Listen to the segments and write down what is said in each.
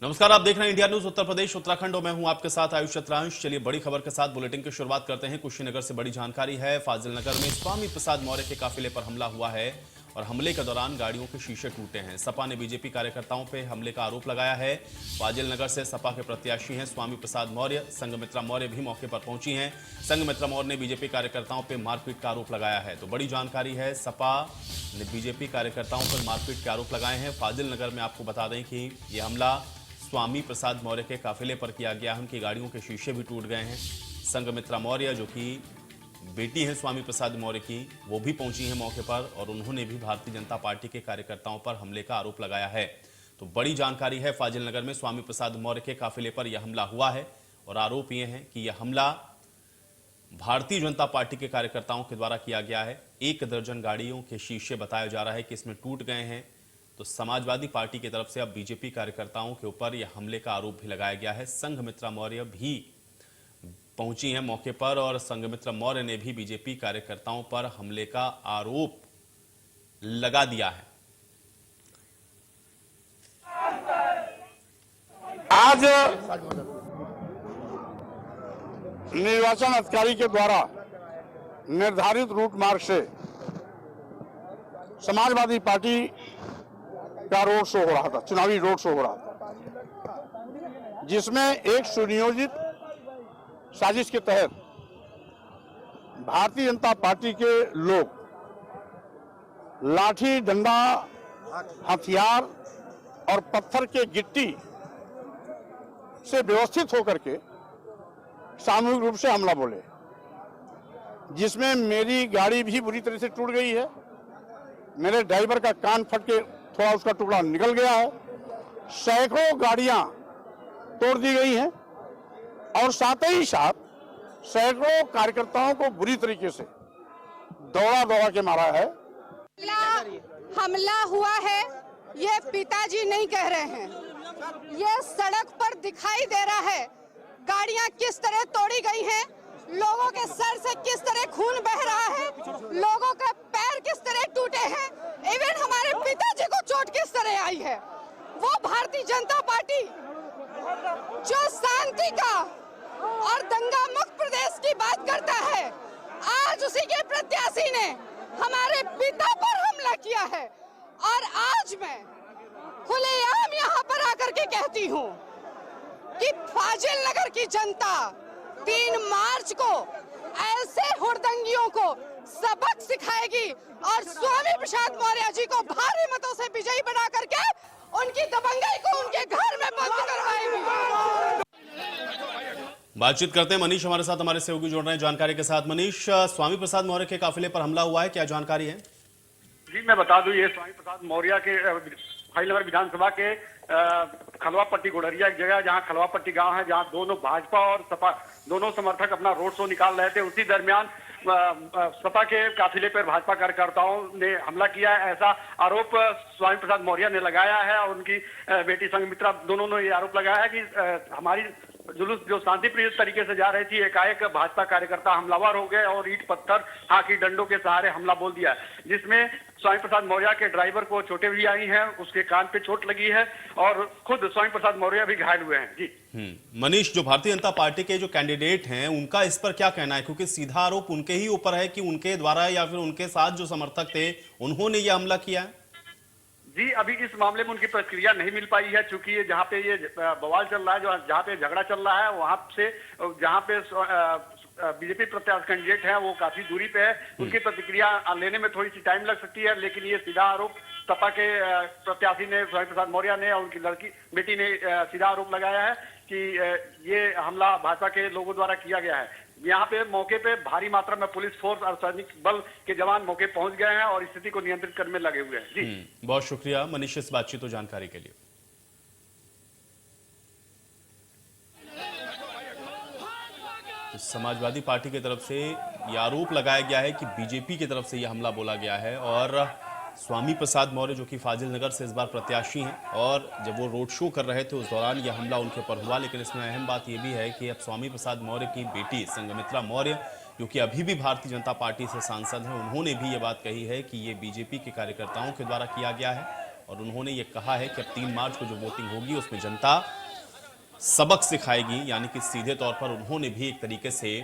नमस्कार, आप देख रहे हैं इंडिया न्यूज उत्तर प्रदेश उत्तराखंड और मैं हूं आपके साथ आयुष चतुरांश। चलिए बड़ी खबर के साथ बुलेटिन की शुरुआत करते हैं। कुशीनगर से बड़ी जानकारी है। फाजिल नगर में स्वामी प्रसाद मौर्य के काफिले पर हमला हुआ है और हमले के दौरान गाड़ियों के शीशे टूटे हैं। सपा ने बीजेपी कार्यकर्ताओं पर हमले का आरोप लगाया है। फाजिल नगर से सपा के प्रत्याशी हैं स्वामी प्रसाद मौर्य। संघमित्रा मौर्य भी मौके पर पहुंची हैं। संघमित्रा मौर्य ने बीजेपी कार्यकर्ताओं पर मारपीट का आरोप लगाया है। तो बड़ी जानकारी है, सपा ने बीजेपी कार्यकर्ताओं पर मारपीट के आरोप लगाए हैं। फाजिल नगर में आपको बता दें कि यह हमला स्वामी प्रसाद मौर्य के काफिले पर किया गया है। उनकी गाड़ियों के शीशे भी टूट गए हैं। संघमित्रा मौर्य, जो कि बेटी है स्वामी प्रसाद मौर्य की, वो भी पहुंची हैं मौके पर और उन्होंने भी भारतीय जनता पार्टी के कार्यकर्ताओं पर हमले का आरोप लगाया है। तो बड़ी जानकारी है, फाजिल नगर में स्वामी प्रसाद मौर्य के काफिले पर यह हमला हुआ है और आरोप ये है कि यह हमला भारतीय जनता पार्टी के कार्यकर्ताओं के द्वारा किया गया है। 1 दर्जन गाड़ियों के शीशे बताया जा रहा है कि इसमें टूट गए हैं। तो समाजवादी पार्टी की तरफ से अब बीजेपी कार्यकर्ताओं के ऊपर यह हमले का आरोप भी लगाया गया है। संघमित्रा मौर्य भी पहुंची हैं मौके पर और संघमित्रा मौर्य ने भी बीजेपी कार्यकर्ताओं पर हमले का आरोप लगा दिया है। आज निर्वाचन अधिकारी के द्वारा निर्धारित रूट मार्ग से समाजवादी पार्टी का रोड शो हो रहा था, चुनावी रोड शो हो रहा था, जिसमें एक सुनियोजित साजिश के तहत भारतीय जनता पार्टी के लोग लाठी, डंडा, हथियार और पत्थर के गिट्टी से व्यवस्थित होकर के सामूहिक रूप से हमला बोले, जिसमें मेरी गाड़ी भी बुरी तरह से टूट गई है। मेरे ड्राइवर का कान फट के थोड़ा उसका टुकड़ा निकल गया है। सैकड़ों गाड़ियां तोड़ दी गई हैं और साथ ही साथ सैकड़ों कार्यकर्ताओं को बुरी तरीके से दौड़ा के मारा है। हमला हुआ है, ये पिताजी नहीं कह रहे हैं, ये सड़क पर दिखाई दे रहा है। गाड़ियां किस तरह तोड़ी गई हैं, लोगों के सर से किस तरह खून बह रहा है, लोगों के पैर किस तरह टूटे हैं, इवन हमारे पिताजी को चोट किस तरह आई है। वो भारतीय जनता पार्टी जो शांति का और दंगा मुक्त प्रदेश की बात करता है, आज उसी के प्रत्याशी ने हमारे पिता पर हमला किया है। और आज मैं खुलेआम यहाँ पर आकर के कहती हूँ कि फाजिल नगर की जनता 3 मार्च को ऐसे हुड़दंगियों को सबक सिखाएगी और स्वामी प्रसाद मौर्य जी को भारी मतों से विजयी बना करके उनकी दबंगाई को उनके घर में बंद करवाएगी। बातचीत करते हैं, मनीष हमारे साथ, हमारे सहयोगी जुड़ रहे हैं जानकारी के साथ। मनीष, स्वामी प्रसाद मौर्य के काफिले पर हमला हुआ है, क्या जानकारी है? जी मैं बता दूं, ये स्वामी प्रसाद मौर्य के फाजिल नगर विधानसभा के खलवापट्टी गुड़रिया एक जगह, जहां खलवापट्टी गांव है, जहां दोनों भाजपा और सपा दोनों समर्थक अपना रोड शो निकाल रहे थे। उसी दरमियान सपा के काफिले पर भाजपा कार्यकर्ताओं ने हमला किया है, ऐसा आरोप स्वामी प्रसाद मौर्य ने लगाया है और उनकी बेटी संघमित्रा, दोनों ने ये आरोप लगाया है कि हमारी जुलूस जो शांतिप्रिय तरीके से जा रही थी, एकाएक भाजपा कार्यकर्ता हमलावर हो गए और ईंट पत्थर हाथी डंडों के सहारे हमला बोल दिया, जिसमें स्वामी प्रसाद मौर्य के ड्राइवर को चोटें भी आई हैं, उसके कान पे चोट लगी है और खुद स्वामी प्रसाद मौर्य भी घायल हुए हैं। जी मनीष, जो भारतीय जनता पार्टी के जो कैंडिडेट हैं उनका इस पर क्या कहना है, क्योंकि सीधा आरोप उनके ही ऊपर है कि उनके द्वारा या फिर उनके साथ जो समर्थक थे उन्होंने यह हमला किया है? जी अभी इस मामले में उनकी प्रतिक्रिया नहीं मिल पाई है, चूंकि ये जहाँ पे ये बवाल चल रहा है, जहाँ पे झगड़ा चल रहा है, वहां से जहाँ पे बीजेपी प्रत्याशी कैंडिडेट हैं वो काफी दूरी पे है। उनकी प्रतिक्रिया लेने में थोड़ी सी टाइम लग सकती है, लेकिन ये सीधा आरोप सपा के प्रत्याशी ने, स्वामी प्रसाद मौर्य ने और उनकी लड़की बेटी ने सीधा आरोप लगाया है कि ये हमला भाजपा के लोगों द्वारा किया गया है। यहाँ पे मौके पे भारी मात्रा में पुलिस फोर्स और सैनिक बल के जवान मौके पहुंच गए हैं और स्थिति को नियंत्रित करने में लगे हुए हैं। जी बहुत शुक्रिया मनीष इस बातचीत और जानकारी के लिए। समाजवादी पार्टी की तरफ से यह आरोप लगाया गया है कि बीजेपी की तरफ से यह हमला बोला गया है और स्वामी प्रसाद मौर्य जो कि फाजिल नगर से इस बार प्रत्याशी हैं और जब वो रोड शो कर रहे थे उस दौरान यह हमला उनके ऊपर हुआ। लेकिन इसमें अहम बात यह भी है कि अब स्वामी प्रसाद मौर्य की बेटी संघमित्रा मौर्य, जो कि अभी भी भारतीय जनता पार्टी से सांसद हैं, उन्होंने भी ये बात कही है कि ये बीजेपी के कार्यकर्ताओं के द्वारा किया गया है और उन्होंने ये कहा है कि अब 3 मार्च को जो वोटिंग होगी उसमें जनता सबक सिखाएगी, यानी कि सीधे तौर पर उन्होंने भी एक तरीके से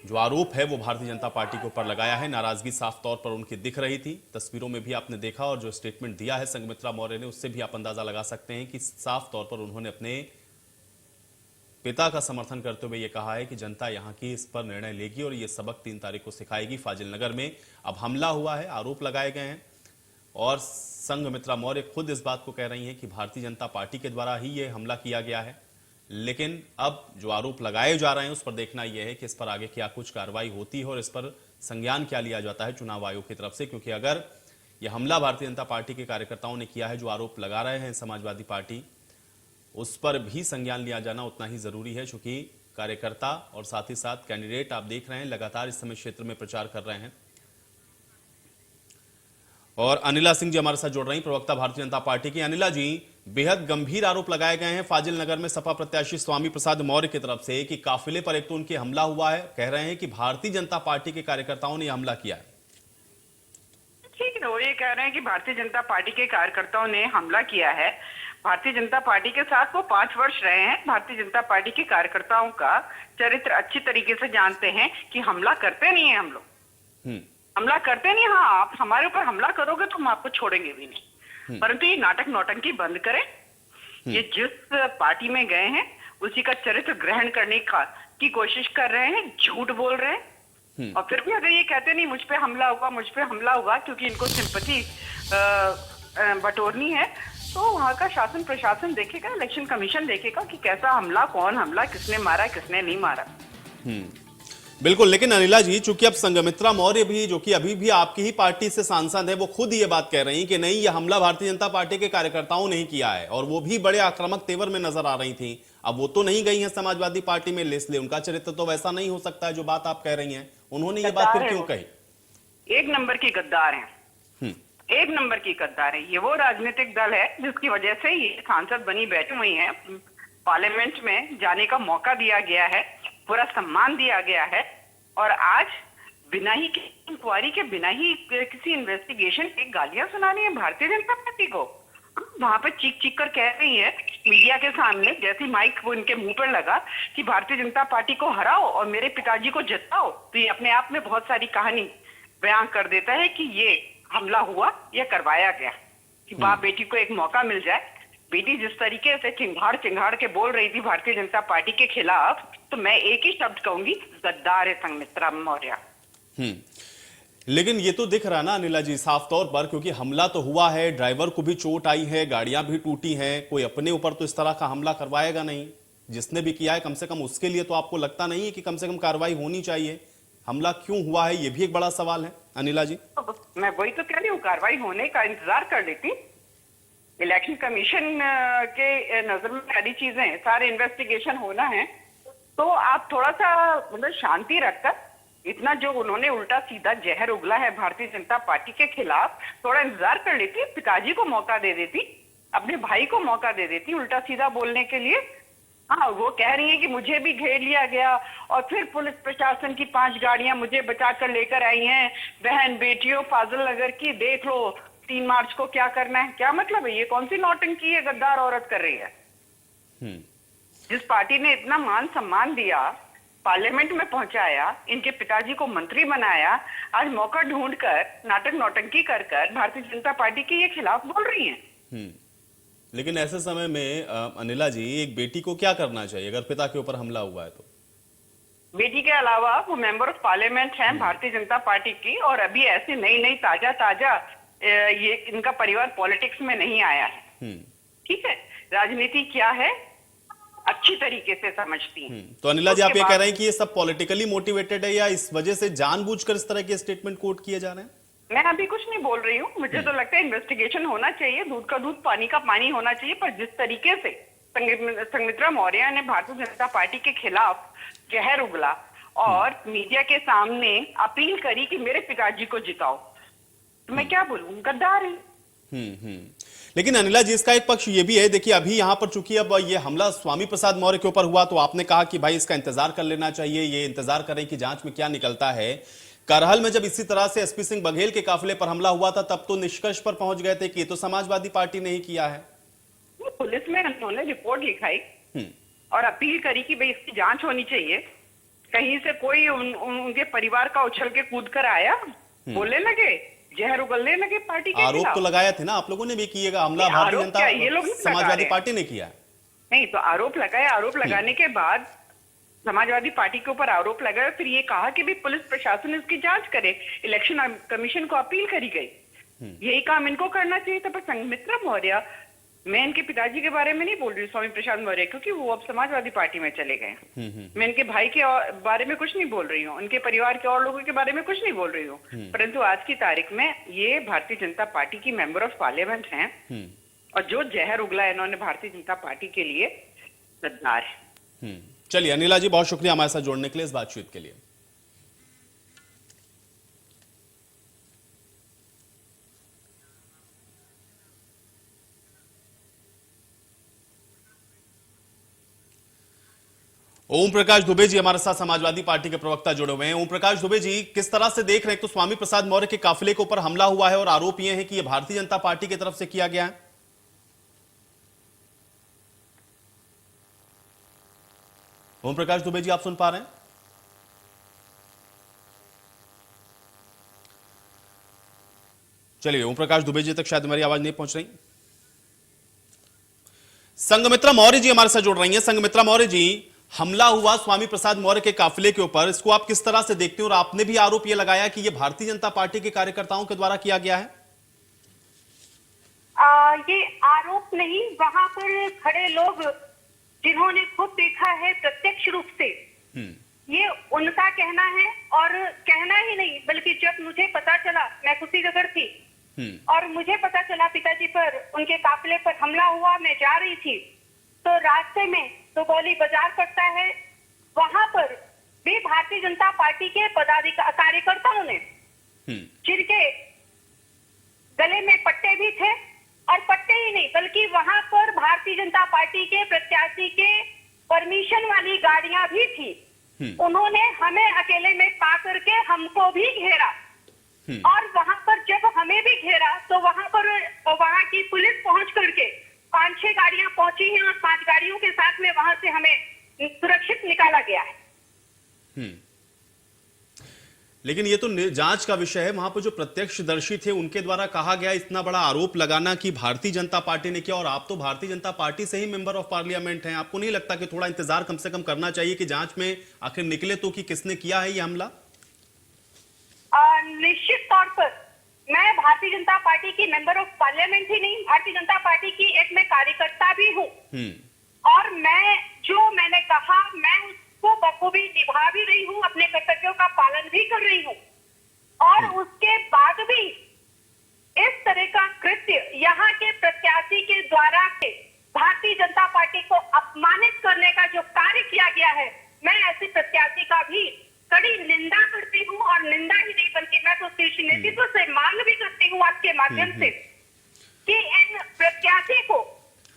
जो आरोप है वो भारतीय जनता पार्टी के ऊपर लगाया है। नाराजगी साफ तौर पर उनकी दिख रही थी, तस्वीरों में भी आपने देखा, और जो स्टेटमेंट दिया है संघमित्रा मौर्य ने उससे भी आप अंदाजा लगा सकते हैं कि साफ तौर पर उन्होंने अपने पिता का समर्थन करते हुए ये कहा है कि जनता यहाँ की इस पर निर्णय लेगी और ये सबक 3 तारीख को सिखाएगी। फाजिल नगर में अब हमला हुआ है, आरोप लगाए गए हैं और संघमित्रा मौर्य खुद इस बात को कह रही हैं कि भारतीय जनता पार्टी के द्वारा ही ये हमला किया गया है। लेकिन अब जो आरोप लगाए जा रहे हैं उस पर देखना यह है कि इस पर आगे क्या कुछ कार्रवाई होती है और इस पर संज्ञान क्या लिया जाता है चुनाव आयोग की तरफ से, क्योंकि अगर यह हमला भारतीय जनता पार्टी के कार्यकर्ताओं ने किया है, जो आरोप लगा रहे हैं समाजवादी पार्टी, उस पर भी संज्ञान लिया जाना उतना ही जरूरी है, क्योंकि कार्यकर्ता और साथ ही साथ कैंडिडेट आप देख रहे हैं लगातार इस समय क्षेत्र में प्रचार कर रहे हैं। और अनिला सिंह जी हमारे साथ जुड़ रही, प्रवक्ता भारतीय जनता पार्टी की। अनिला जी, बेहद गंभीर आरोप लगाए गए हैं फाजिल नगर में सपा प्रत्याशी स्वामी प्रसाद मौर्य की तरफ से कि काफिले पर एक तो उनके हमला हुआ है, कह रहे हैं कि भारतीय जनता पार्टी के कार्यकर्ताओं ने हमला किया है। ठीक है, वो ये कह रहे हैं कि भारतीय जनता पार्टी के कार्यकर्ताओं ने हमला किया है। भारतीय जनता पार्टी के साथ वो 5 वर्ष रहे हैं। भारतीय जनता पार्टी के कार्यकर्ताओं का चरित्र अच्छी तरीके से जानते हैं कि हमला करते नहीं है हम लोग, हमला करते नहीं। हाँ, आप हमारे ऊपर हमला करोगे तो हम आपको छोड़ेंगे भी नहीं, परंतु ये नाटक नौटंकी बंद करें। ये जिस पार्टी में गए हैं उसी का चरित्र ग्रहण करने की कोशिश कर रहे हैं, झूठ बोल रहे हैं। और फिर भी अगर ये कहते नहीं मुझ पे हमला हुआ, मुझ पे हमला हुआ, क्योंकि इनको सिंपैथी बटोरनी है, तो वहां का शासन प्रशासन देखेगा, इलेक्शन कमीशन देखेगा कि कैसा हमला, कौन हमला, किसने मारा, किसने नहीं मारा। बिल्कुल, लेकिन अनिला जी, चूंकि अब संघमित्रा मौर्य भी, जो कि अभी भी आपकी ही पार्टी से सांसद है, वो खुद ये बात कह रही कि नहीं, ये हमला भारतीय जनता पार्टी के कार्यकर्ताओं ने ही किया है, और वो भी बड़े आक्रामक तेवर में नजर आ रही थी। अब वो तो नहीं गई हैं समाजवादी पार्टी में, इसलिए उनका चरित्र तो वैसा नहीं हो सकता है जो बात आप कह रही हैं। उन्होंने ये बात फिर क्यों कही? 1 नंबर की गद्दार है, 1 नंबर की गद्दार है। ये वो राजनीतिक दल है जिसकी वजह से ये सांसद बनी बैठी हुई है, पार्लियामेंट में जाने का मौका दिया गया है, पूरा सम्मान दिया गया है, और आज बिना ही इंक्वायरी के, बिना ही किसी इन्वेस्टिगेशन के गालियां सुनानी है भारतीय जनता पार्टी को। वहां पे चीख चीख कर कह रही है मीडिया के सामने, जैसे माइक वो इनके मुंह पर लगा कि भारतीय जनता पार्टी को हराओ और मेरे पिताजी को जिताओ, तो ये अपने आप में बहुत सारी कहानी बयान कर देता है कि ये हमला हुआ या करवाया गया, कि बाप बेटी को एक मौका मिल जाए। बेटी जिस तरीके से चिंगाड़ के बोल रही थी भारतीय जनता पार्टी के खिलाफ, तो मैं एक ही शब्द कहूंगी, गद्दार है संघमित्रा मौर्य। लेकिन ये तो दिख रहा ना अनिला जी साफ तौर पर, क्योंकि हमला तो हुआ है, ड्राइवर को भी चोट आई है, गाड़ियां भी टूटी हैं, कोई अपने ऊपर तो इस तरह का हमला करवाएगा नहीं। जिसने भी किया है कम से कम उसके लिए तो आपको लगता नहीं है कि कम से कम कार्रवाई होनी चाहिए? हमला क्यों हुआ है ये भी एक बड़ा सवाल है अनिला जी। मैं वही तो कह रही हूँ, कार्रवाई होने का इंतजार कर लेती। इलेक्शन कमीशन के नजर में सारी चीजें, सारे इन्वेस्टिगेशन होना है, तो आप थोड़ा सा मतलब शांति रखकर, इतना जो उन्होंने उल्टा सीधा जहर उगला है भारतीय जनता पार्टी के खिलाफ, थोड़ा इंतजार कर लेती, पिताजी को मौका दे देती, अपने भाई को मौका दे देती उल्टा सीधा बोलने के लिए। हाँ, वो कह रही है कि मुझे भी घेर लिया गया और फिर पुलिस प्रशासन की 5 गाड़ियां मुझे बचाकर लेकर आई हैं, बहन बेटियों फाजिल नगर की, देख लो 3 मार्च को क्या करना है। क्या मतलब है? ये कौन सी नौटंकी है गद्दार औरत कर रही है? जिस पार्टी ने इतना मान सम्मान दिया, पार्लियामेंट में पहुंचाया, इनके पिताजी को मंत्री बनाया, आज मौका ढूंढकर नाटक नौटंकी कर भारतीय जनता पार्टी के ये खिलाफ बोल रही हैं। लेकिन ऐसे समय में अनिला जी, एक बेटी को क्या करना चाहिए अगर पिता के ऊपर हमला हुआ है तो? बेटी के अलावा वो मेंबर ऑफ पार्लियामेंट हैं भारतीय जनता पार्टी की, और अभी ऐसे नई ताजा ये इनका परिवार पॉलिटिक्स में नहीं आया है। ठीक है, राजनीति क्या है अच्छी तरीके से समझती हैं। तो अनिला जी, आप ये कह रहे हैं कि ये सब पॉलिटिकली मोटिवेटेड है या इस वजह से जानबूझकर इस तरह के स्टेटमेंट कोट किए जा रहे हैं? मैं अभी कुछ नहीं बोल रही हूँ, मुझे तो लगता है इन्वेस्टिगेशन होना चाहिए, दूध का दूध पानी का पानी होना चाहिए, पर जिस तरीके से संघमित्रा मौर्य ने भारतीय जनता पार्टी के खिलाफ जहर उगला और मीडिया के सामने अपील करी कि मेरे पिताजी को जिताओ, तो मैं क्या बोलूं, गद्दार है। लेकिन अनिला जी, इसका एक पक्ष ये भी है, देखिए अभी यहाँ पर चूंकि अब ये हमला स्वामी प्रसाद मौर्य के ऊपर हुआ, तो आपने कहा कि भाई इसका इंतजार कर लेना चाहिए, ये इंतजार करें कि जांच में क्या निकलता है। करहल में जब इसी तरह से एसपी सिंह बघेल के काफिले पर हमला हुआ था तब तो निष्कर्ष पर पहुंच गए थे कि ये तो समाजवादी पार्टी ने ही किया है। पुलिस में उन्होंने रिपोर्ट लिखाई और अपील करी कि भाई इसकी जांच होनी चाहिए। कहीं से कोई उनके परिवार का उछल के कूद कर आया, बोलने लगे, जहर उगलने लगे पार्टी के आरोप तो लगाया थे ना आप लोगों ने भी कि ये हमला भारतीय जनता समाजवादी पार्टी ने किया है। नहीं तो आरोप लगाया, आरोप लगाने के बाद समाजवादी पार्टी के ऊपर आरोप लगाया, फिर ये कहा कि भी पुलिस प्रशासन इसकी जांच करे। इलेक्शन कमीशन को अपील करी गई, यही काम इनको करना चाहिए था। पर संघमित्रा मौर्य, मैं इनके पिताजी के बारे में नहीं बोल रही हूँ, स्वामी प्रसाद मौर्य, क्योंकि वो अब समाजवादी पार्टी में चले गए। मैं इनके भाई के बारे में कुछ नहीं बोल रही हूँ, उनके परिवार के और लोगों के बारे में कुछ नहीं बोल रही हूँ, परंतु आज की तारीख में ये भारतीय जनता पार्टी की मेंबर ऑफ पार्लियामेंट हैं और जो जहर उगला इन्होंने भारतीय जनता पार्टी के लिए, गद्दार है। चलिए अनिला जी, बहुत शुक्रिया हमारे साथ जोड़ने के लिए, इस बातचीत के लिए। ओम प्रकाश दुबे जी हमारे साथ समाजवादी पार्टी के प्रवक्ता जुड़े हुए हैं। ओम प्रकाश दुबे जी, किस तरह से देख रहे हैं, तो स्वामी प्रसाद मौर्य के काफिले के ऊपर हमला हुआ है और आरोप यह है कि यह भारतीय जनता पार्टी की तरफ से किया गया है। ओम प्रकाश दुबे जी, आप सुन पा रहे हैं? चलिए, ओम प्रकाश दुबे जी तक शायद हमारी आवाज नहीं पहुंच रही। संघमित्रा मौर्य जी हमारे साथ जुड़ रही हैं। संघमित्रा मौर्य जी, हमला हुआ स्वामी प्रसाद मौर्य के काफिले के ऊपर, इसको आप किस तरह से देखते हैं? और आपने भी आरोप यह लगाया कि यह भारतीय जनता पार्टी के कार्यकर्ताओं के द्वारा किया गया है। ये आरोप नहीं, वहां पर खड़े लोग जिन्होंने खुद देखा है प्रत्यक्ष रूप से, ये उनका कहना है। और कहना ही नहीं, बल्कि जब मुझे पता चला, मैं कुशीनगर थी और मुझे पता चला पिताजी पर, उनके काफिले पर हमला हुआ, मैं जा रही थी तो रास्ते में सुगौली बाजार पड़ता है, वहां पर भी भारतीय जनता पार्टी के कार्यकर्ताओं ने, जिनके गले में पट्टे भी थे, और पट्टे ही नहीं बल्कि वहां पर भारतीय जनता पार्टी के प्रत्याशी के परमिशन वाली गाड़ियां भी थी, उन्होंने हमें अकेले में पा करके हमको भी घेरा। और वहां पर जब हमें भी घेरा तो वहां पर वहां की पुलिस पहुंच करके 5-6 गाड़ियां पहुंची हैं और 5 गाड़ियों के साथ में वहां से हमें सुरक्षित निकाला गया है। लेकिन ये तो जांच का विषय है। वहां पर जो प्रत्यक्षदर्शी थे उनके द्वारा कहा गया इतना बड़ा आरोप लगाना कि भारतीय जनता पार्टी ने किया, और आप तो भारतीय जनता पार्टी से ही मेंबर ऑफ पार्लियामेंट हैं। आपको नहीं लगता कि थोड़ा इंतजार कम से कम करना चाहिए कि जांच में आखिर निकले तो कि किसने किया है ये हमला? निश्चित तौर पर मैं भारतीय जनता पार्टी की मेंबर ऑफ पार्लियामेंट ही नहीं, भारतीय जनता पार्टी की एक मैं कार्यकर्ता भी हूँ। और मैंने कहा, मैं उसको बखूबी निभा भी रही हूँ, अपने कर्तव्यों का पालन भी कर रही हूँ। और उसके बाद भी इस तरह का कृत्य यहाँ के प्रत्याशी के द्वारा भारतीय जनता पार्टी को अपमानित करने का जो कार्य किया गया है, मैं ऐसे प्रत्याशी का भी कड़ी निंदा करती हूँ। और निंदा ही नहीं बल्कि मैं तो शीर्ष नेतृत्व से मांग भी करती हूँ आपके माध्यम से कि इन प्रत्याशी को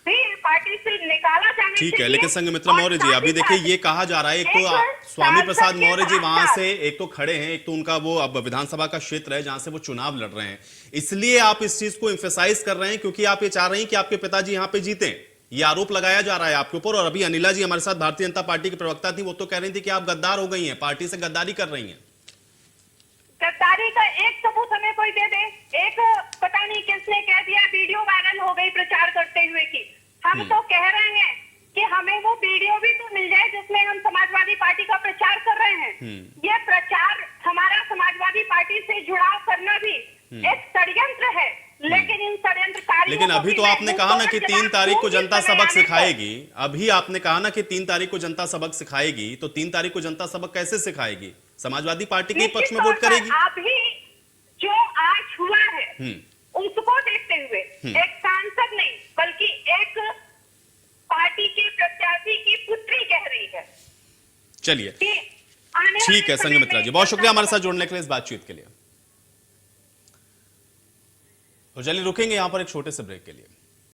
भी पार्टी से निकाला जाना चाहिए। ठीक है, लेकिन संघमित्रा मौर्य जी, अभी देखिए ये कहा जा रहा है, एक तो स्वामी प्रसाद मौर्य जी वहां से एक तो खड़े हैं, एक तो उनका वो अब विधानसभा का क्षेत्र है जहां से वो चुनाव लड़ रहे हैं, इसलिए आप इस चीज को एम्फेसाइज कर रहे हैं क्योंकि आप ये चाह रहे हैं कि आपके पिताजी यहाँ पे जीते। ये आरोप लगाया जा रहा है आपके ऊपर। और अभी अनिला जी हमारे साथ भारतीय जनता पार्टी की प्रवक्ता थी, वो तो कह रही थी कि आप गद्दार हो गई हैं, पार्टी से गद्दारी कर रही हैं। गद्दारी का एक सबूत हमें कोई दे दे। एक पता नहीं किसने कह दिया, वीडियो वायरल हो गई प्रचार करते हुए की। हम तो कह रहे हैं कि हमें वो वीडियो भी तो मिल जाए जिसमें हम समाजवादी पार्टी का प्रचार कर रहे हैं। ये प्रचार हमारा समाजवादी पार्टी से जुड़ाव करना भी एक षड्यंत्र है। लेकिन इन षड्यंत्रकारियों, लेकिन अभी तो आपने कहा ना कि 3 तारीख को जनता सबक सिखाएगी। अभी आपने कहा ना कि 3 तारीख को जनता सबक सिखाएगी, तो 3 तारीख को जनता सबक कैसे सिखाएगी? समाजवादी पार्टी के पक्ष में वोट करेगी? अभी जो आज हुआ है उसको देखते हुए एक सांसद नहीं बल्कि एक पार्टी के प्रत्याशी की पुत्री कह रही है। चलिए ठीक है संघमित्रा जी, बहुत शुक्रिया हमारे साथ जुड़ने के लिए, इस बातचीत के लिए। तो चलिए रुकेंगे यहां पर एक छोटे से ब्रेक के लिए।